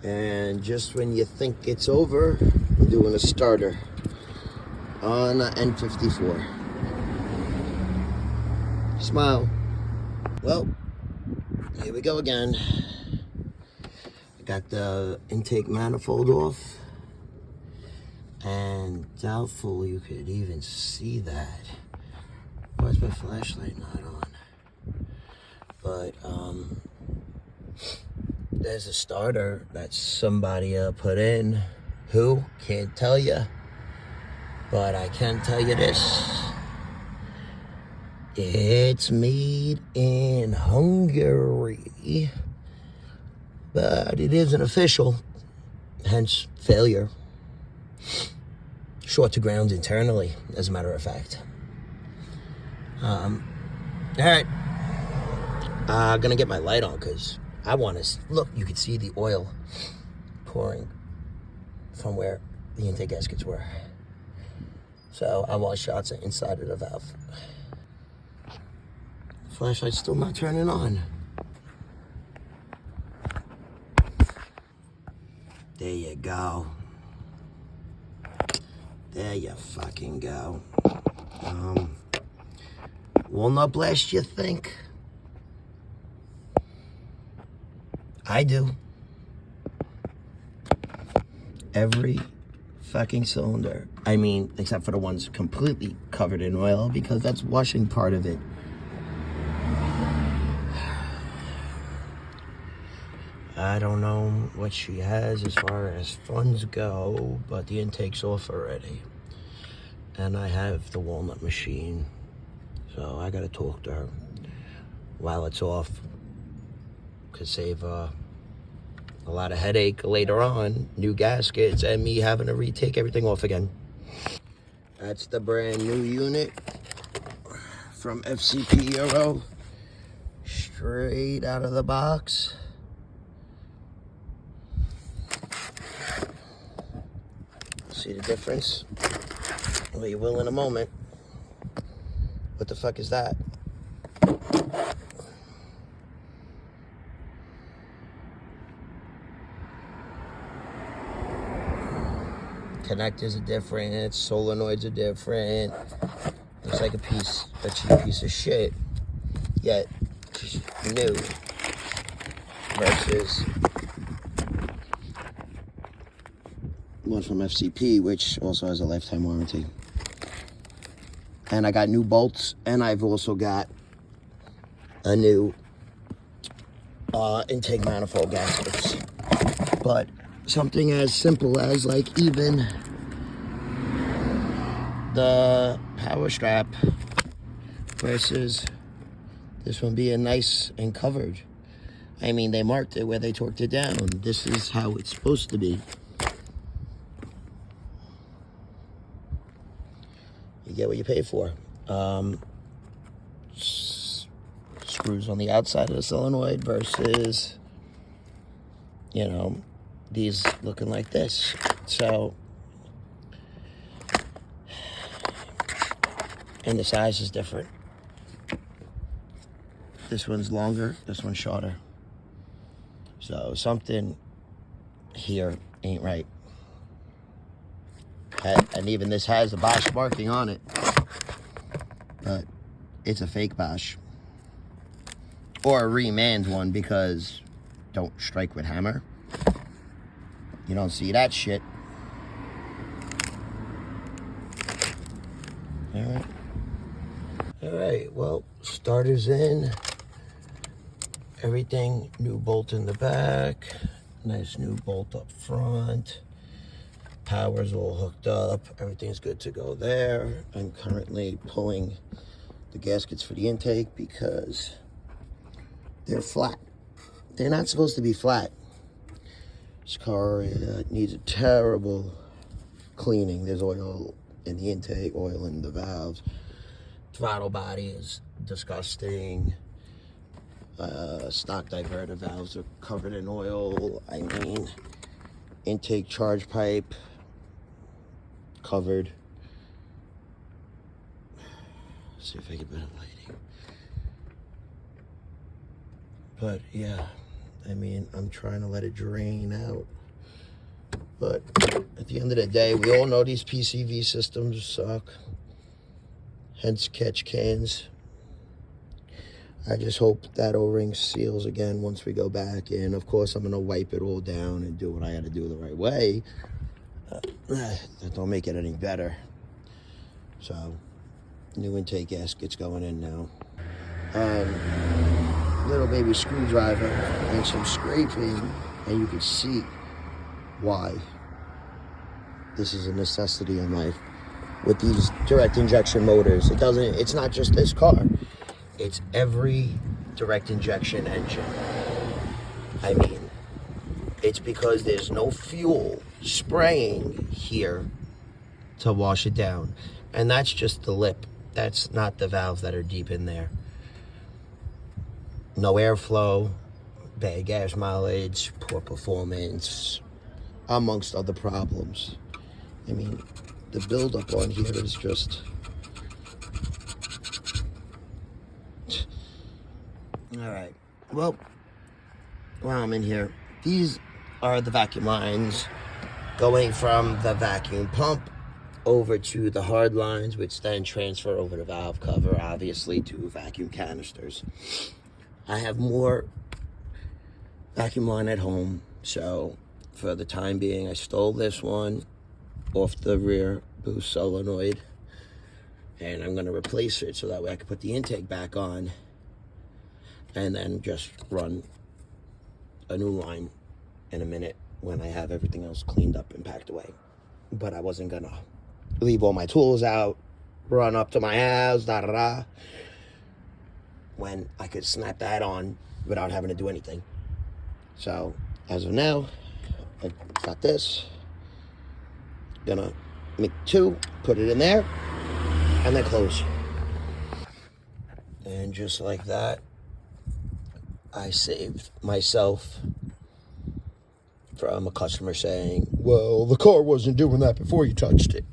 And just when you think it's over, I'm doing a starter on a N54. Smile. Well, here we go again. I got the intake manifold off, and doubtful you could even see that. Why is my flashlight not on? But there's a starter that somebody put in. Who? Can't tell you. But I can tell you this. It's made in Hungary. But it isn't official. Hence, failure. Short to ground internally, as a matter of fact. Alright. Gonna get my light on because I want to look. You can see the oil pouring from where the intake gaskets were. So I want shots inside of the valve. Flashlight's still not turning on. There you go. There you fucking go. Walnut blast, you think? I do. Every fucking cylinder. I mean, except for the ones completely covered in oil, because that's washing part of it. I don't know what she has as far as funds go, but the intake's off already. And I have the walnut machine, so I gotta talk to her while it's off. Could save a lot of headache later on, new gaskets, and me having to retake everything off again. That's the brand new unit from FCP Euro, straight out of the box. See the difference? Well, you will in a moment. What the fuck is that? Connectors are different, solenoids are different. Looks like a cheap piece of shit, yet new versus one from FCP, which also has a lifetime warranty. And I got new bolts, and I've also got a new intake manifold gaskets. But something as simple as like even the power strap versus this one being nice and covered. I mean, they marked it where they torqued it down. This is how it's supposed to be. You get what you pay for. Screws on the outside of the solenoid versus, you know, these looking like this. So, and the size is different. This one's longer, this one's shorter. So something here ain't right. And even this has the Bosch marking on it, but it's a fake Bosch. Or a remanned one, because don't strike with hammer. You don't see that shit. Alright, well, starter's in. Everything, new bolt in the back. Nice new bolt up front. Power's all hooked up. Everything's good to go there. I'm currently pulling the gaskets for the intake because they're flat. They're not supposed to be flat. This car needs a terrible cleaning. There's oil in the intake, oil in the valves. Throttle body is disgusting. Stock diverter valves are covered in oil. I mean, intake charge pipe covered. Let's see if I can put it lighting. But yeah, I mean, I'm trying to let it drain out. But at the end of the day, we all know these PCV systems suck. Hence catch cans. I just hope that O-ring seals again once we go back in. Of course, I'm going to wipe it all down and do what I got to do the right way. That don't make it any better. So, new intake gasket's going in now. Little baby screwdriver and some scraping, and you can see why this is a necessity in life with these direct injection motors. It's not just this car. It's every direct injection engine. I mean, it's because there's no fuel spraying here to wash it down. And that's just the lip. That's not the valves that are deep in there. No airflow, bad gas mileage, poor performance, amongst other problems. I mean, the buildup on here is just... All right. Well, while I'm in here, these are the vacuum lines going from the vacuum pump over to the hard lines, which then transfer over the valve cover, obviously, to vacuum canisters. I have more vacuum line at home, so for the time being, I stole this one off the rear boost solenoid, and I'm going to replace it so that way I can put the intake back on and then just run a new line in a minute when I have everything else cleaned up and packed away. But I wasn't going to leave all my tools out, run up to my house, when I could snap that on without having to do anything. So, as of now, I got this. Gonna make two, put it in there, and then close. And just like that, I saved myself from a customer saying, well, the car wasn't doing that before you touched it.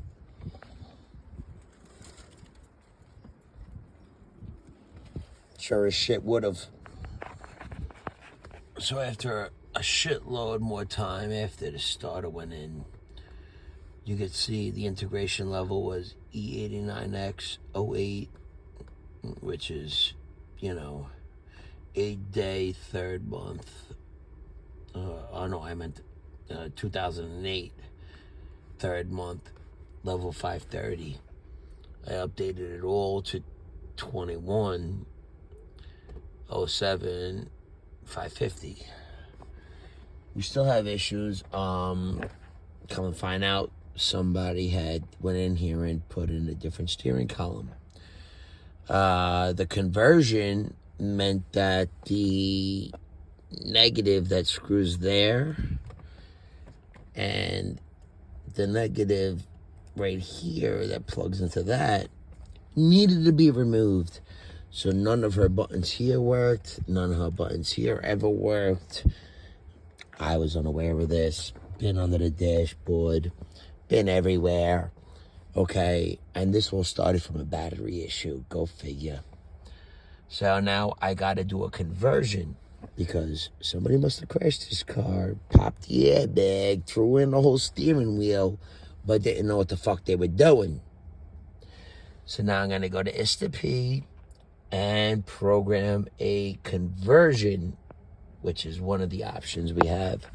Sure as shit would have. So after a shitload more time after the starter went in, you could see the integration level was E89X08, which is, 8-day, third month. 2008, third month, level 530. I updated it all to 2107 550. We still have issues. Come and find out, somebody had went in here and put in a different steering column. The conversion meant that the negative that screws there and the negative right here that plugs into that needed to be removed. So none of her buttons here worked. None of her buttons here ever worked. I was unaware of this. Been under the dashboard. Been everywhere. Okay, and this all started from a battery issue. Go figure. So now I got to do a conversion because somebody must have crashed this car, popped the airbag, threw in the whole steering wheel, but didn't know what the fuck they were doing. So now I'm going to go to ISTA-P and program a conversion, which is one of the options we have.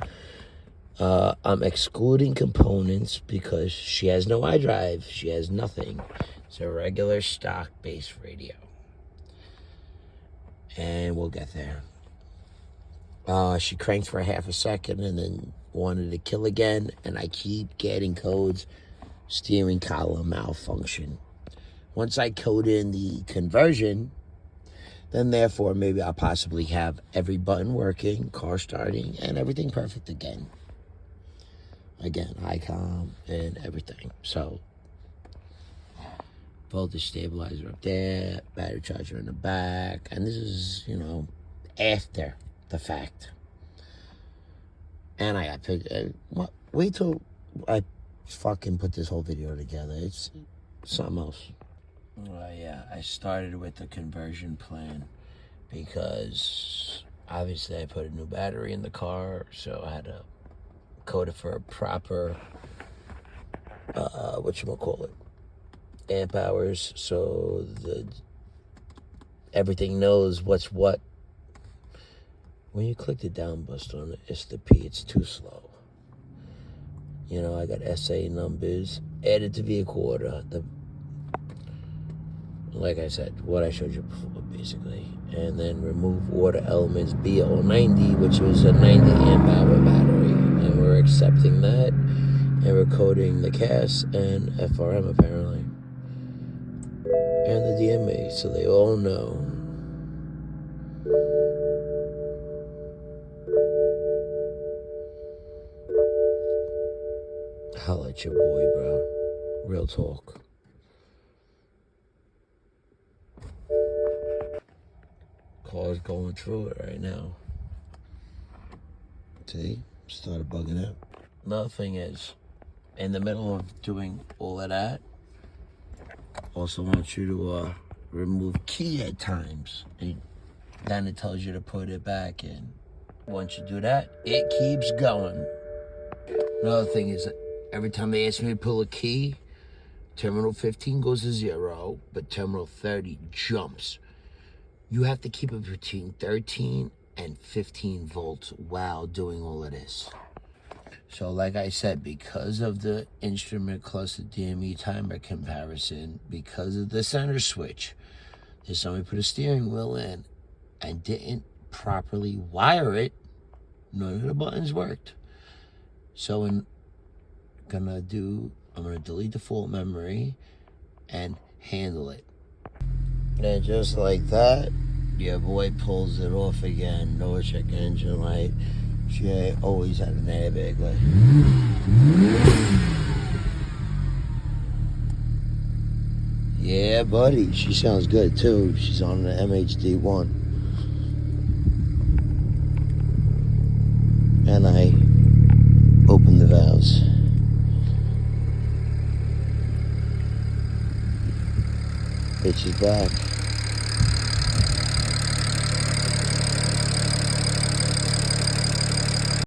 I'm excluding components because she has no iDrive. She has nothing. It's a regular stock base radio. And we'll get there. She cranked for a half a second and then wanted to kill again. And I keep getting codes, steering column malfunction. Once I code in the conversion, then therefore maybe I'll possibly have every button working, car starting, and everything perfect again. Again, ICOM and everything. So, voltage stabilizer up there, battery charger in the back, and this is, after the fact. And I got to wait till I fucking put this whole video together. It's something else. Yeah, I started with the conversion plan because Obviously, I put a new battery in the car, so I had to code it for a proper, amp hours, so everything knows what's what. When you click the down button on it's the P, it's too slow. You know, I got SA numbers, added to vehicle order, like I said, what I showed you before, basically. And then remove order elements BO90, which was a 90 amp hour battery. And we're accepting that, and we're coding the CAS and FRM, apparently. And the DMA, so they all know. Holla at your boy, bro. Real talk. Car's going through it right now. See? Started bugging out. Another thing is, in the middle of doing all of that, also want you to remove key at times. And then it tells you to put it back in. Once you do that, it keeps going. Another thing is, every time they ask me to pull a key, terminal 15 goes to 0, but terminal 30 jumps. You have to keep it between 13 and 15 volts while doing all of this. So like I said, because of the instrument cluster DME timer comparison, because of the center switch, there's somebody put a steering wheel in and didn't properly wire it. None of the buttons worked. So I'm gonna delete the fault memory and handle it. And just like that, your boy pulls it off again. No check engine light. She always had an airbag light. Yeah, buddy. She sounds good too. She's on the MHD1. And I open the valves. Bitch is back.